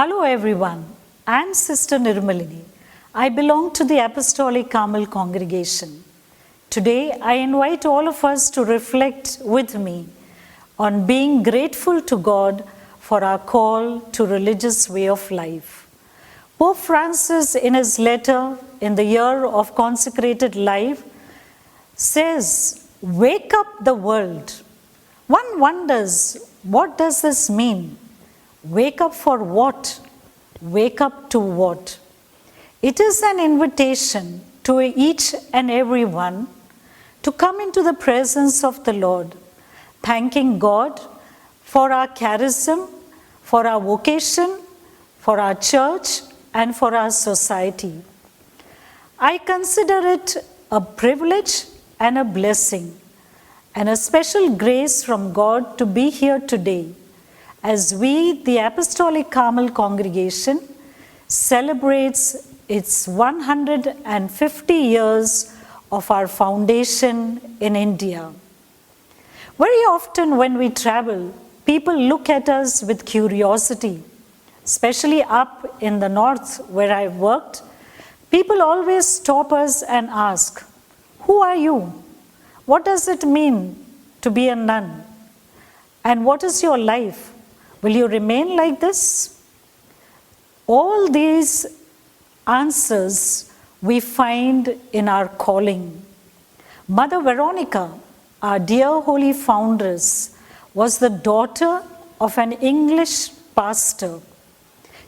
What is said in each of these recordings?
Hello everyone, I am Sister Nirmalini. I belong to the Apostolic Carmel congregation. Today I invite all of us to reflect with me on being grateful to God for our call to religious way of life. Pope Francis, in his letter in the year of consecrated life, says, "Wake up the world." One wonders, what does this mean? Wake up for what? Wake up to what? It is an invitation to each and every one to come into the presence of the Lord, thanking God for our charism, for our vocation, for our church, and for our society. I consider it a privilege and a blessing, and a special grace from God to be here today as we, the Apostolic Carmel congregation, celebrates its 150 years of our foundation in India. Very often when we travel, people look at us with curiosity, especially up in the north where I've worked. People always stop us and ask, "Who are you? What does it mean to be a nun? And what is your life? Will you remain like this?" All these answers we find in our calling. Mother Veronica, our dear holy foundress, was the daughter of an English pastor.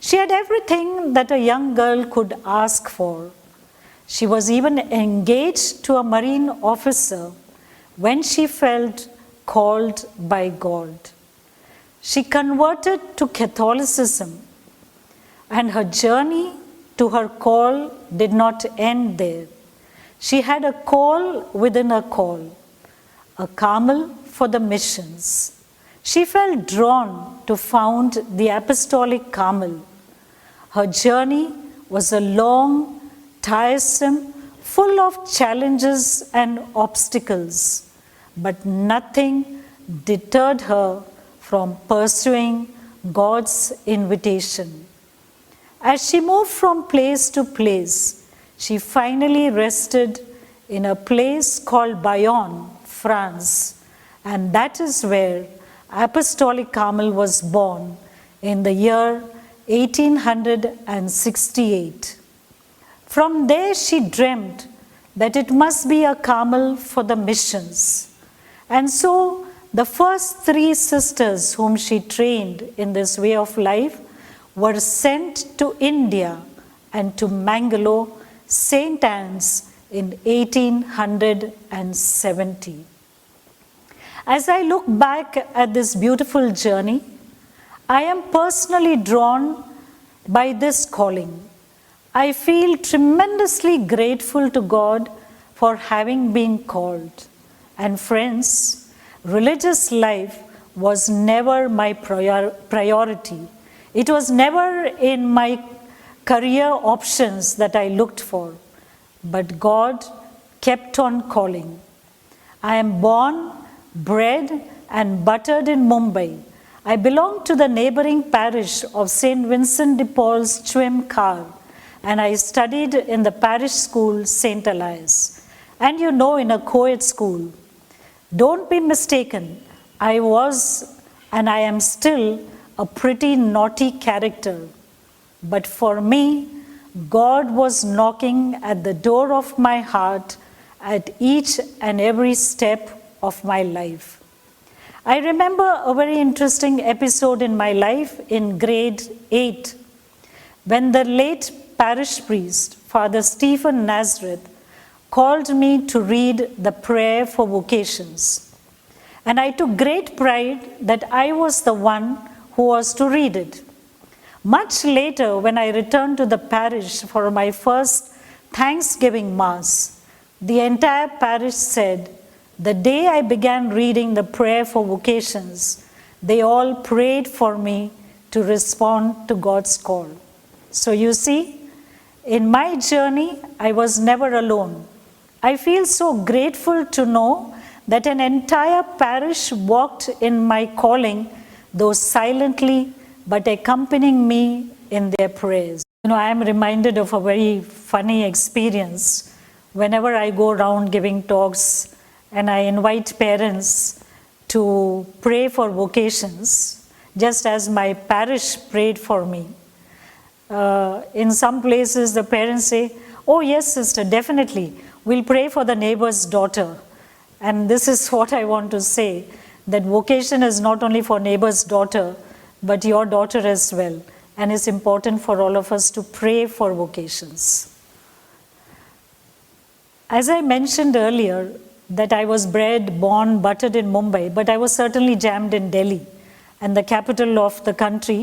She had everything that a young girl could ask for. She was even engaged to a Marine officer when she felt called by God. She converted to Catholicism, and her journey to her call did not end there. She had a call within a call, a Carmel for the missions. She felt drawn to found the Apostolic Carmel. Her journey was a long, tiresome, full of challenges and obstacles, but nothing deterred her from pursuing God's invitation. As she moved from place to place, she finally rested in a place called Bayonne, France, and that is where Apostolic Carmel was born in the year 1868. From there she dreamt that it must be a Carmel for the missions. And so the first 3 sisters whom she trained in this way of life were sent to India and to Mangalore, St. Anne's in 1870. As I look back at this beautiful journey, I am personally drawn by this calling. I feel tremendously grateful to God for having been called. And friends, religious life was never my priority. It was never in my career options that I looked for, but God kept on calling. I am born, bred, and buttered in Mumbai. I belong to the neighboring parish of St. Vincent de Paul's, Chwim Khar, and I studied in the parish school St. Elias, and in a co-ed school. Don't be mistaken, I was and I am still a pretty naughty character. But for me, God was knocking at the door of my heart at each and every step of my life. I remember a very interesting episode in my life in grade 8, when the late parish priest, Father Stephen Nazareth, called me to read the prayer for vocations. And I took great pride that I was the one who was to read it. Much later, when I returned to the parish for my first Thanksgiving Mass, the entire parish said, the day I began reading the prayer for vocations, they all prayed for me to respond to God's call. So you see, in my journey, I was never alone. I feel so grateful to know that an entire parish walked in my calling, though silently, but accompanying me in their prayers. I am reminded of a very funny experience whenever I go around giving talks and I invite parents to pray for vocations, just as my parish prayed for me. In some places, the parents say, "Oh, yes, sister, definitely. We'll pray for the neighbor's daughter." And this is what I want to say, that vocation is not only for neighbor's daughter, but your daughter as well. And it's important for all of us to pray for vocations. As I mentioned earlier, that I was bred, born, buttered in Mumbai, but I was certainly jammed in Delhi, and the capital of the country.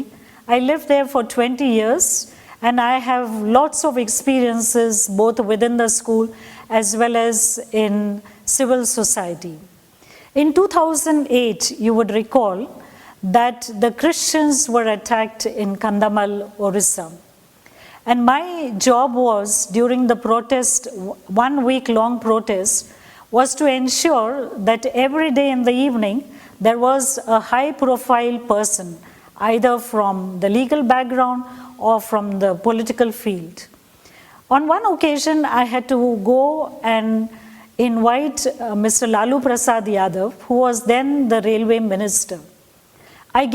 I lived there for 20 years, and I have lots of experiences both within the school as well as in civil society. In 2008, you would recall that the Christians were attacked in Kandhamal, Orissa. And my job was, during the protest, 1 week long protest, was to ensure that every day in the evening, there was a high profile person, either from the legal background or from the political field. On one occasion, I had to go and invite Mr. Lalu Prasad Yadav, who was then the railway minister. I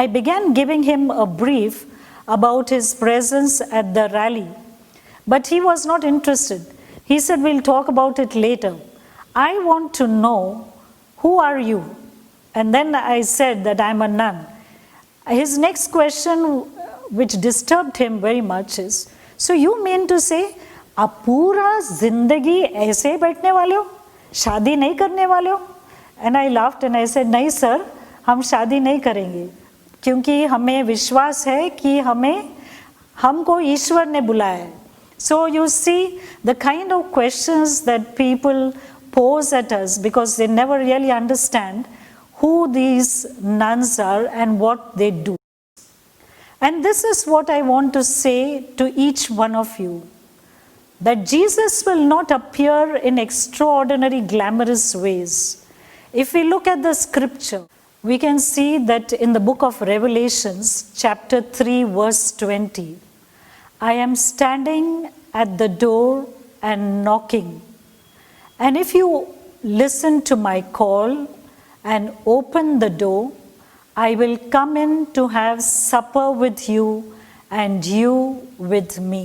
began giving him a brief about his presence at the rally, but he was not interested. He said, "We'll talk about it later. I want to know, who are you?" And then I said that I'm a nun. His next question, which disturbed him very much, is, "So you mean to say, आप पूरा जिंदगी ऐसे बैठने वाले हो, शादी नहीं करने वाले हो?" And I laughed and I said, "नहीं सर, हम शादी नहीं करेंगे, क्योंकि हमें विश्वास है कि हमको ईश्वर ने बुलाया है." So you see the kind of questions that people pose at us, because they never really understand who these nuns are and what they do. And this is what I want to say to each one of you, that Jesus will not appear in extraordinary, glamorous ways. If we look at the scripture, we can see that in the book of Revelations, chapter 3, verse 20, "I am standing at the door and knocking. And if you listen to my call and open the door, I will come in to have supper with you and you with me."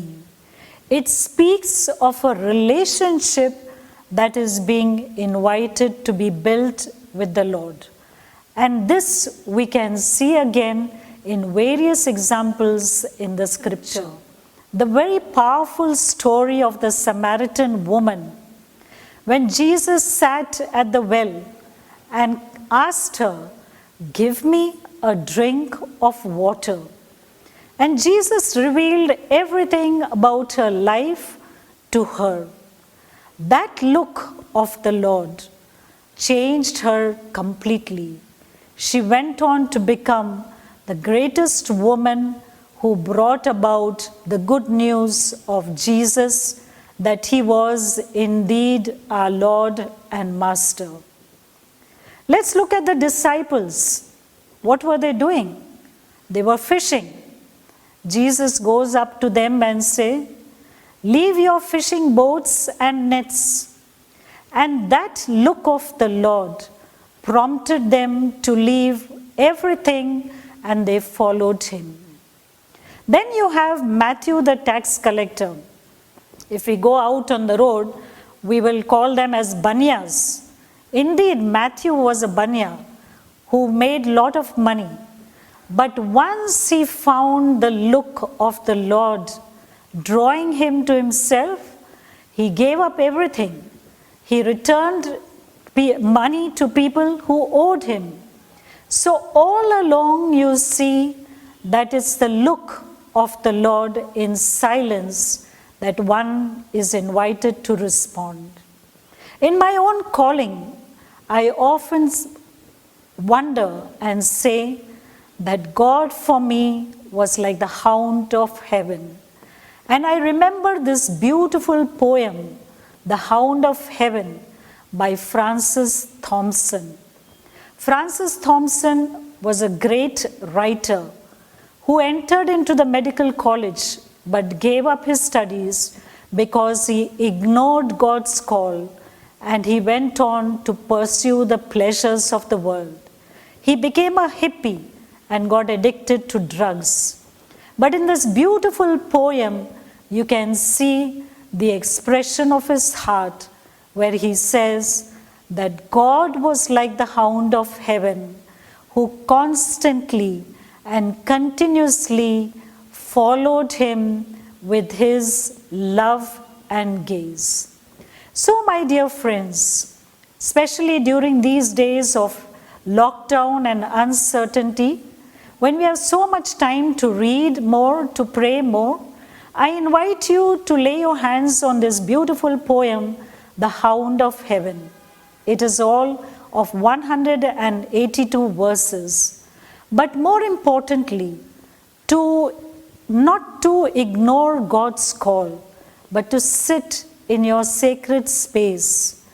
It speaks of a relationship that is being invited to be built with the Lord. And this we can see again in various examples in the scripture. The very powerful story of the Samaritan woman, when Jesus sat at the well and asked her, "Give me a drink of water." And Jesus revealed everything about her life to her. That look of the Lord changed her completely. She went on to become the greatest woman who brought about the good news of Jesus, that he was indeed our Lord and Master. Let's look at the disciples. What were they doing? They were fishing. Jesus goes up to them and says, "Leave your fishing boats and nets." And that look of the Lord prompted them to leave everything, and they followed him. Then you have Matthew the tax collector. If we go out on the road, we will call them as banyas. Indeed, Matthew was a banya who made a lot of money. But once he found the look of the Lord drawing him to himself, he gave up everything. He returned money to people who owed him. So all along you see that it's the look of the Lord in silence that one is invited to respond. In my own calling, I often wonder and say that God for me was like the hound of heaven. And I remember this beautiful poem, "The Hound of Heaven," by Francis Thompson. Francis Thompson was a great writer who entered into the medical college but gave up his studies because he ignored God's call and he went on to pursue the pleasures of the world. He became a hippie and got addicted to drugs. But in this beautiful poem, you can see the expression of his heart where he says that God was like the hound of heaven who constantly and continuously followed him with his love and gaze. So, my dear friends, especially during these days of lockdown and uncertainty, when we have so much time to read more, to pray more, I invite you to lay your hands on this beautiful poem, The Hound of Heaven. It is all of 182 verses. But more importantly, not to ignore God's call, but to sit in your sacred space,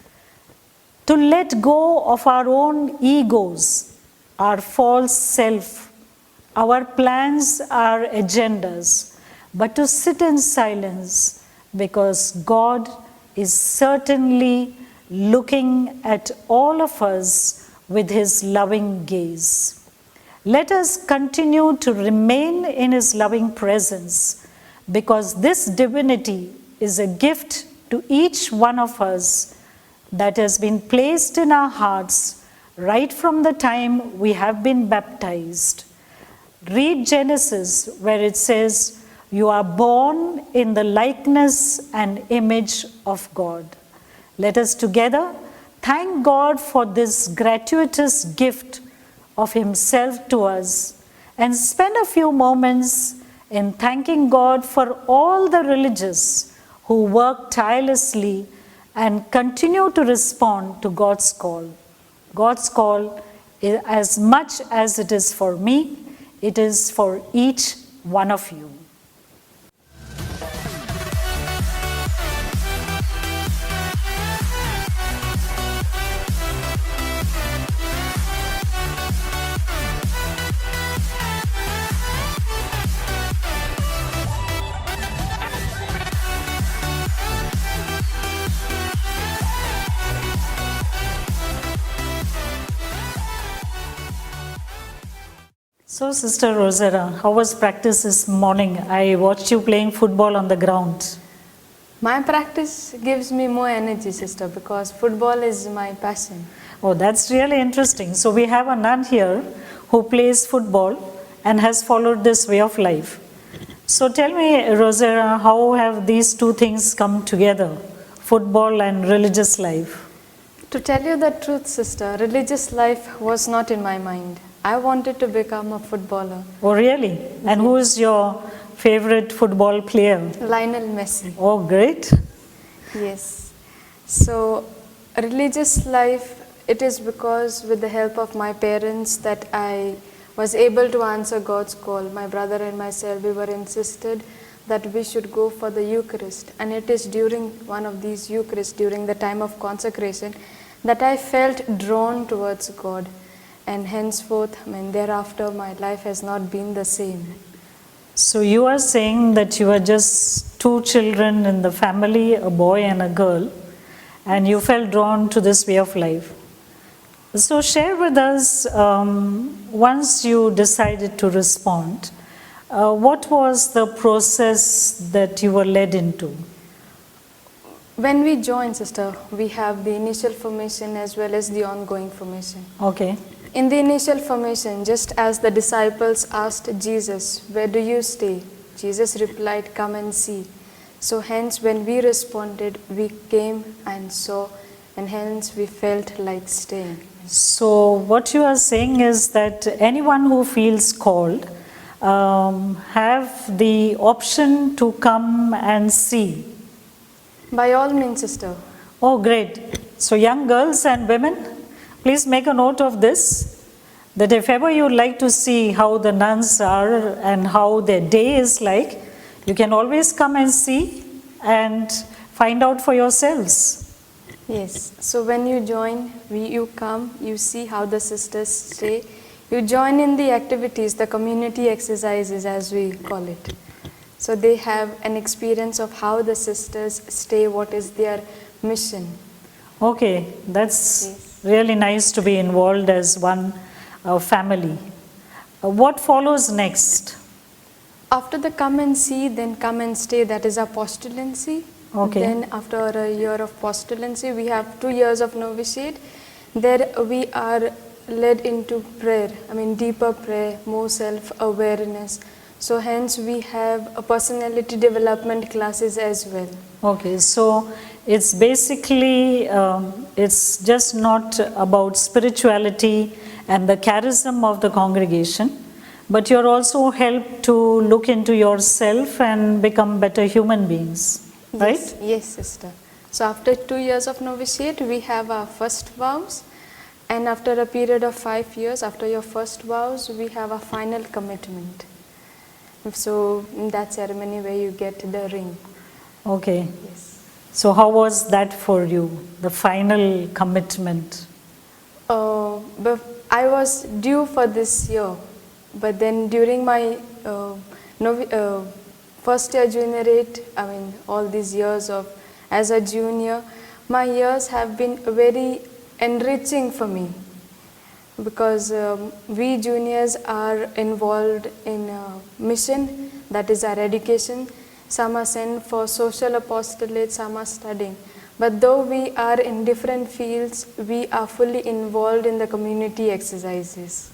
to let go of our own egos, our false self, our plans, our agendas, but to sit in silence because God is certainly looking at all of us with his loving gaze. Let us continue to remain in his loving presence because this divinity is a gift to each one of us that has been placed in our hearts right from the time we have been baptized. Read Genesis where it says, "You are born in the likeness and image of God." Let us together thank God for this gratuitous gift of himself to us and spend a few moments in thanking God for all the religious who work tirelessly and continue to respond to God's call. God's call, as much as it is for me, it is for each one of you. So, Sister Rosetta, how was practice this morning? I watched you playing football on the ground. My practice gives me more energy, sister, because football is my passion. Oh, that's really interesting. So, we have a nun here who plays football and has followed this way of life. So, tell me, Rosetta, how have these two things come together, football and religious life? To tell you the truth, sister, religious life was not in my mind. I wanted to become a footballer. Oh, really? And who is your favorite football player? Lionel Messi. Oh, great. Yes. So, religious life, it is because with the help of my parents that I was able to answer God's call. My brother and myself, we were insisted that we should go for the Eucharist. And it is during one of these Eucharists, during the time of consecration, that I felt drawn towards God. And henceforth, thereafter, my life has not been the same. So you are saying that you are just two children in the family, a boy and a girl, and you felt drawn to this way of life. So share with us, once you decided to respond, what was the process that you were led into? When we join, sister, we have the initial formation as well as the ongoing formation. Okay. In the initial formation, just as the disciples asked Jesus, "Where do you stay?" Jesus replied, "Come and see." So hence when we responded, we came and saw, and hence we felt like staying. So what you are saying is that anyone who feels called have the option to come and see. By all means, sister. Oh, great. So young girls and women, please make a note of this, that if ever you would like to see how the nuns are and how their day is like, you can always come and see and find out for yourselves. Yes. So when you join, you come, you see how the sisters stay, you join in the activities, the community exercises as we call it. So they have an experience of how the sisters stay, what is their mission. Okay, that's really nice to be involved as one family. What follows next? After the come and see, then come and stay, that is our postulancy. Okay. Then after a year of postulancy, we have 2 years of novitiate. There we are led into prayer, deeper prayer, more self-awareness. So hence we have a personality development classes as well. Okay, so it's basically, it's just not about spirituality and the charism of the congregation, but you're also helped to look into yourself and become better human beings, right? Yes, yes, sister. So after 2 years of novitiate, we have our first vows, and after a period of 5 years, after your first vows, we have a final commitment. So in that ceremony where you get the ring. Okay. Yes. So how was that for you, the final commitment? But I was due for this year, but then during my first year juniorate, all these years of as a junior, my years have been very enriching for me, because we juniors are involved in a mission, that is our education. Some are sent for social apostolate, some are studying. But though we are in different fields, we are fully involved in the community exercises.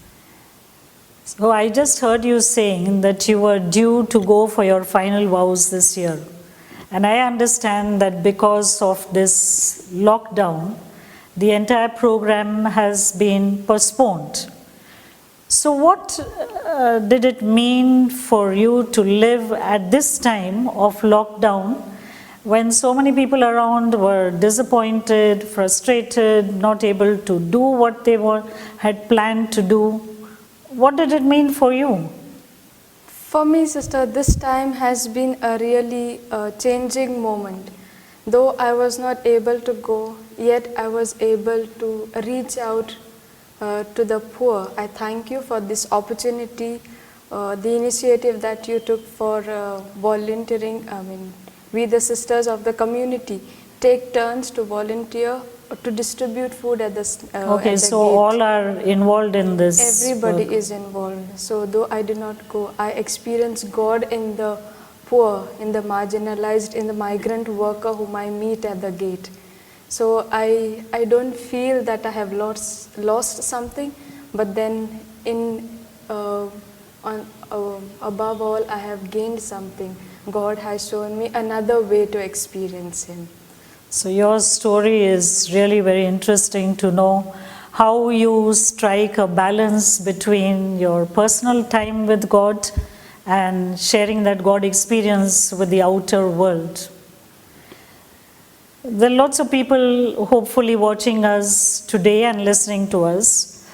So I just heard you saying that you were due to go for your final vows this year. And I understand that because of this lockdown, the entire program has been postponed. So what did it mean for you to live at this time of lockdown, when so many people around were disappointed, frustrated, not able to do what they had planned to do? What did it mean for you? For me, sister, this time has been a really changing moment. Though I was not able to go, yet I was able to reach out to the poor. I thank you for this opportunity, the initiative that you took for volunteering. We the sisters of the community take turns to volunteer to distribute food at the Okay, at the so gate. all are involved in this. Everybody work. is involved. So though I did not go, I experienced God in the poor, in the marginalized, in the migrant worker whom I meet at the gate. So I don't feel that I have lost something, but then above all I have gained something. God has shown me another way to experience Him. So your story is really very interesting to know how you strike a balance between your personal time with God and sharing that God experience with the outer world. There are lots of people hopefully watching us today and listening to us.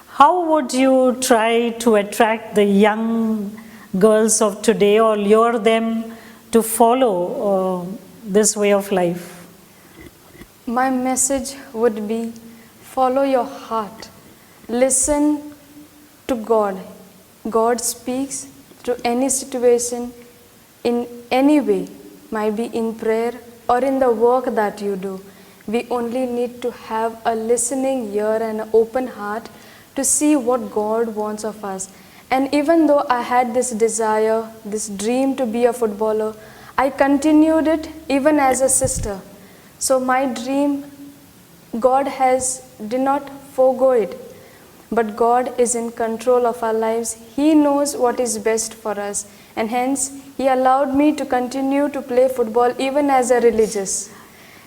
How would you try to attract the young girls of today or lure them to follow this way of life? My message would be, follow your heart. Listen to God. God speaks to any situation in any way, might be in prayer or in the work that you do. We only need to have a listening ear and an open heart to see what God wants of us. And even though I had this desire, this dream to be a footballer, I continued it even as a sister. So my dream, God did not forego it, but God is in control of our lives. He knows what is best for us, and hence He allowed me to continue to play football even as a religious.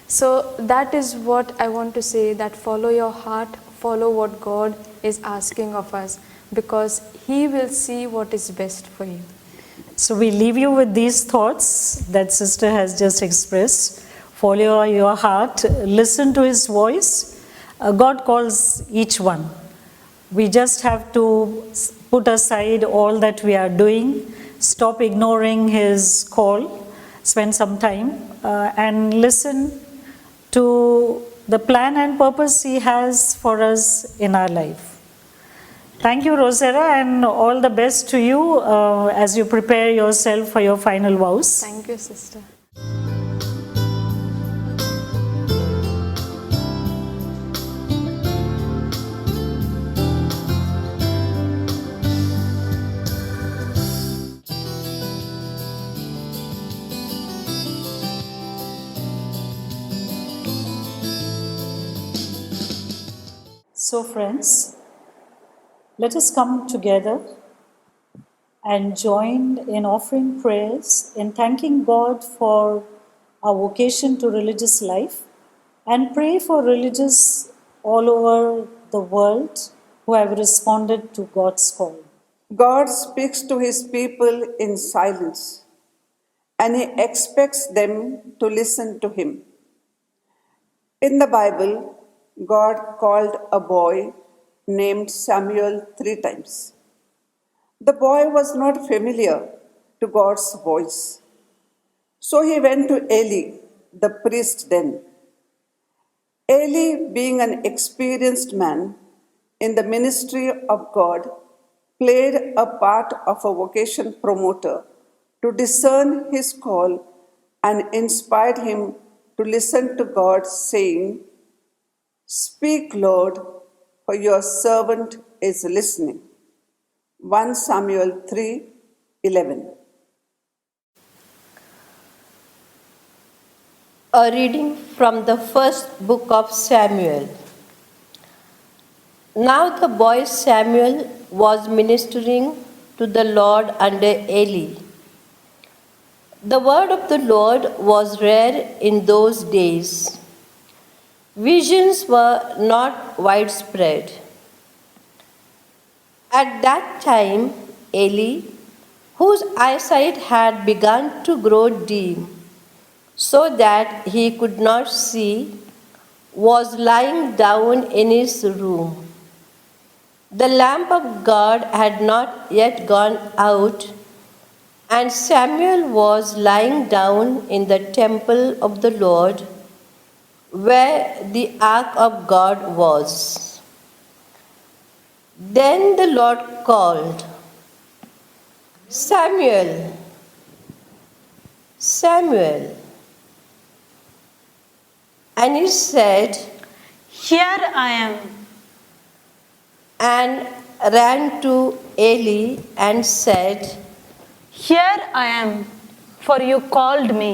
So that is what I want to say, that follow your heart, follow what God is asking of us, because He will see what is best for you. So we leave you with these thoughts that sister has just expressed. Follow your heart, listen to His voice. God calls each one. We just have to put aside all that we are doing, stop ignoring His call, spend some time and listen to the plan and purpose He has for us in our life. Thank you, Rosera, and all the best to you as you prepare yourself for your final vows. Thank you, sister. So, friends, let us come together and join in offering prayers, in thanking God for our vocation to religious life, and pray for religious all over the world who have responded to God's call. God speaks to his people in silence, and he expects them to listen to him. In the Bible, God called a boy named Samuel 3 times. The boy was not familiar to God's voice, so he went to Eli, the priest then. Eli, being an experienced man in the ministry of God, played a part of a vocation promoter to discern his call and inspired him to listen to God, saying, "Speak, Lord, for your servant is listening." 1 Samuel 3:11. A reading from the first book of Samuel. Now the boy Samuel was ministering to the Lord under Eli. The word of the Lord was rare in those days. Visions were not widespread. At that time, Eli, whose eyesight had begun to grow dim, so that he could not see, was lying down in his room. The lamp of God had not yet gone out, and Samuel was lying down in the temple of the Lord, where the ark of God was. Then the Lord called, "Samuel, Samuel." And he said, "Here I am." and ran to Eli and said, "Here I am, for you called me."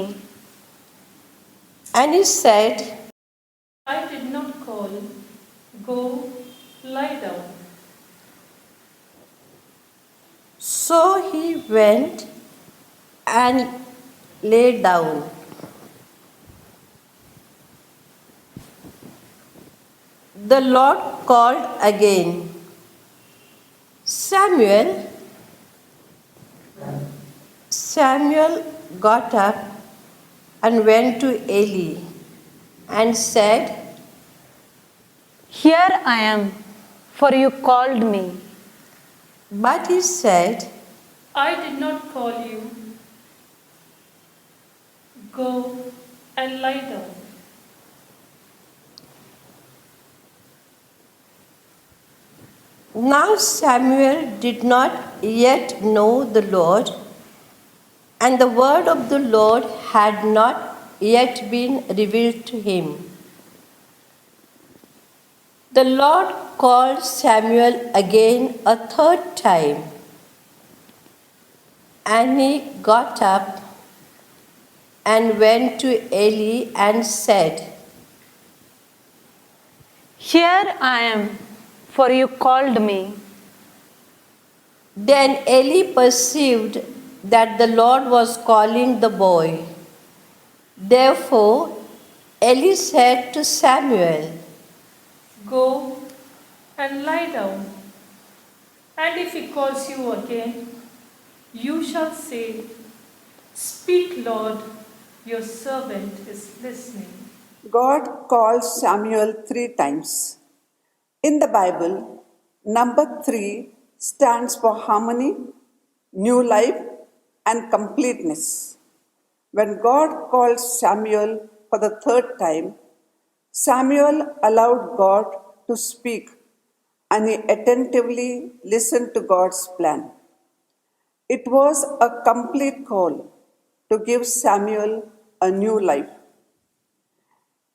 And he said, I did not call. Go, lie down. So he went and lay down. The Lord called again, "Samuel." Samuel got up and went to Eli and said, "Here I am, for you called me." But he said, I did not call you. Go and lie down. Now Samuel did not yet know the Lord, and the word of the Lord had not yet been revealed to him. The Lord called Samuel again a third time, and he got up and went to Eli and said, "Here I am, for you called me." Then Eli perceived that the Lord was calling the boy. Therefore, Eli said to Samuel, Go and lie down. And if he calls you again, you shall say, Speak, Lord, your servant is listening. God calls Samuel 3 times. In the Bible, number 3 stands for harmony, new life, and completeness. When God called Samuel for the 3rd time, Samuel allowed God to speak and he attentively listened to God's plan. It was a complete call to give Samuel a new life.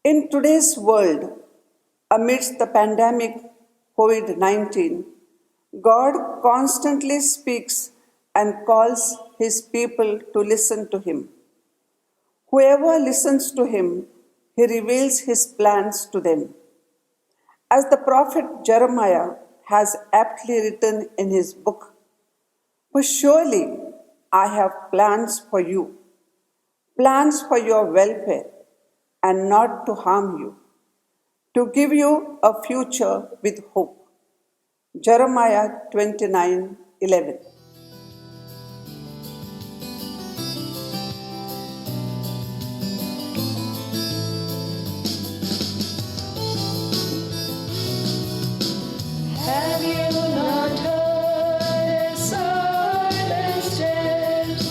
In today's world, amidst the pandemic COVID 19, God constantly speaks and calls his people to listen to him. Whoever listens to him, he reveals his plans to them. As the prophet Jeremiah has aptly written in his book, "For surely I have plans for you, plans for your welfare, and not to harm you, to give you a future with hope." Jeremiah 29:11. Have you not heard his silent steps?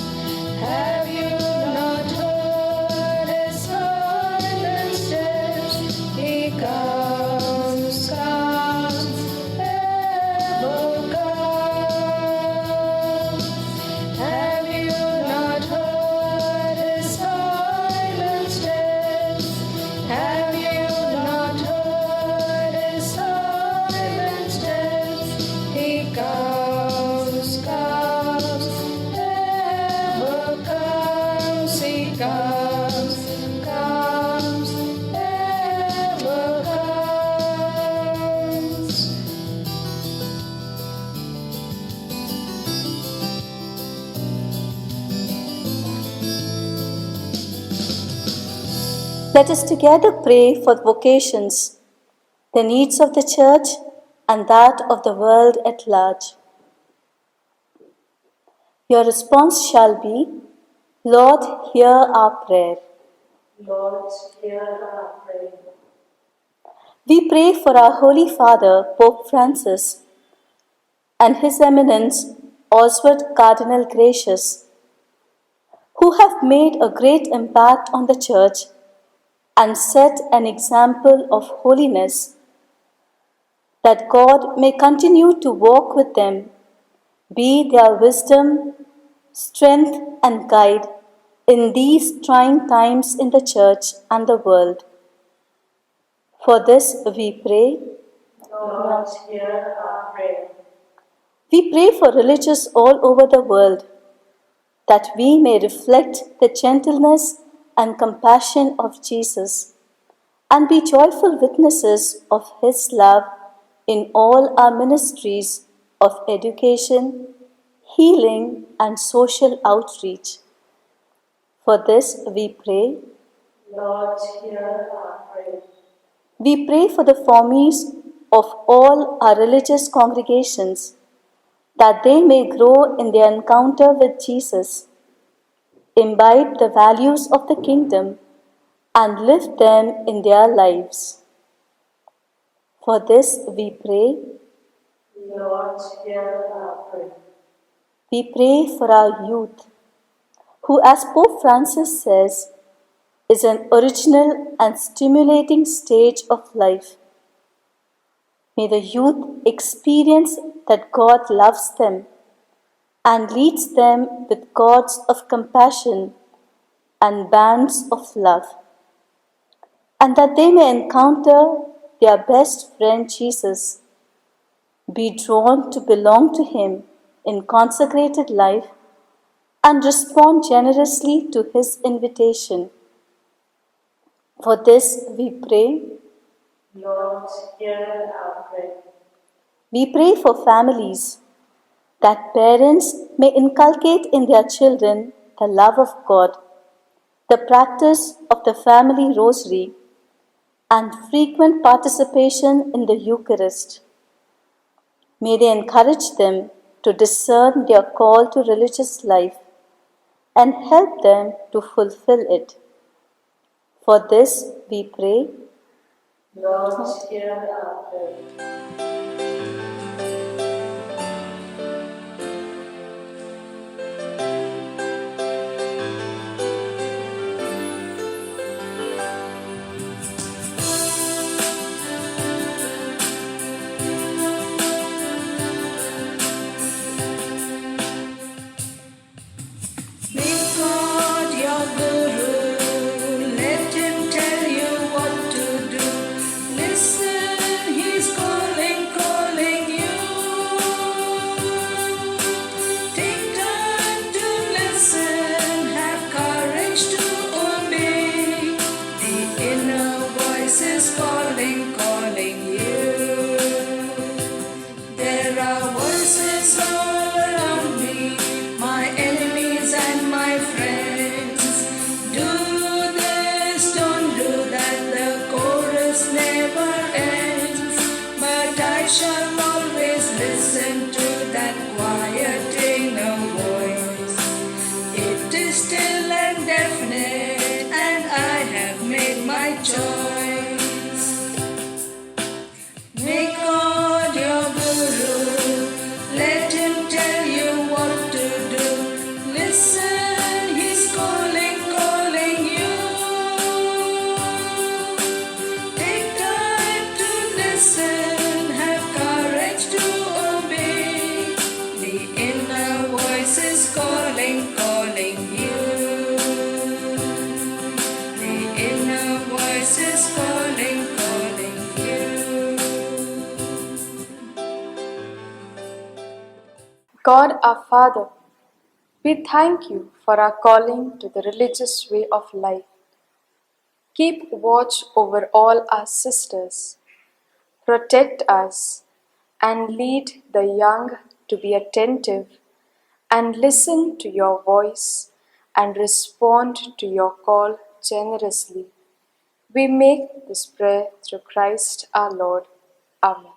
Have you not heard his silent steps? He comes, comes, ever comes. Have you not heard his silent steps? Have you not heard his silent steps? He comes, comes, ever comes. He comes, comes, ever comes. Let us together pray for vocations, the needs of the church and that of the world at large. Your response shall be, Lord, hear our prayer. Lord, hear our prayer. We pray for our Holy Father, Pope Francis, and His Eminence, Oswald Cardinal Gracious, who have made a great impact on the Church and set an example of holiness, that God may continue to walk with them, be their wisdom, strength, and guide in these trying times in the Church and the world. For this we pray. Lord, hear our prayer. We pray for religious all over the world, that we may reflect the gentleness and compassion of Jesus and be joyful witnesses of His love in all our ministries of education, healing, and social outreach. For this we pray. Lord, hear our prayer. We pray for the formes of all our religious congregations, that they may grow in their encounter with Jesus, imbibe the values of the kingdom, and live them in their lives. For this we pray. Lord, hear our prayer. We pray for our youth, who, as Pope Francis says, is an original and stimulating stage of life. May the youth experience that God loves them and leads them with cords of compassion and bands of love, and that they may encounter their best friend Jesus, be drawn to belong to Him in consecrated life, and respond generously to His invitation. For this we pray. Lord, hear our prayer. We pray for families, that parents may inculcate in their children the love of God, the practice of the family rosary, and frequent participation in the Eucharist. May they encourage them to discern their call to religious life and help them to fulfill it. For this we pray. Lord, hear our prayer. I shall always listen to that quiet inner voice. It is still and definite, and I have made my choice. Make God your guru, let him tell you what to do. Listen, he's calling, calling you. Take time to listen, have courage to obey. The inner voice is calling, calling you. The inner voice is calling, calling you. God our Father, we thank you for our calling to the religious way of life. Keep watch over all our sisters, protect us, and lead the young to be attentive and listen to your voice and respond to your call generously. We make this prayer through Christ our Lord. Amen.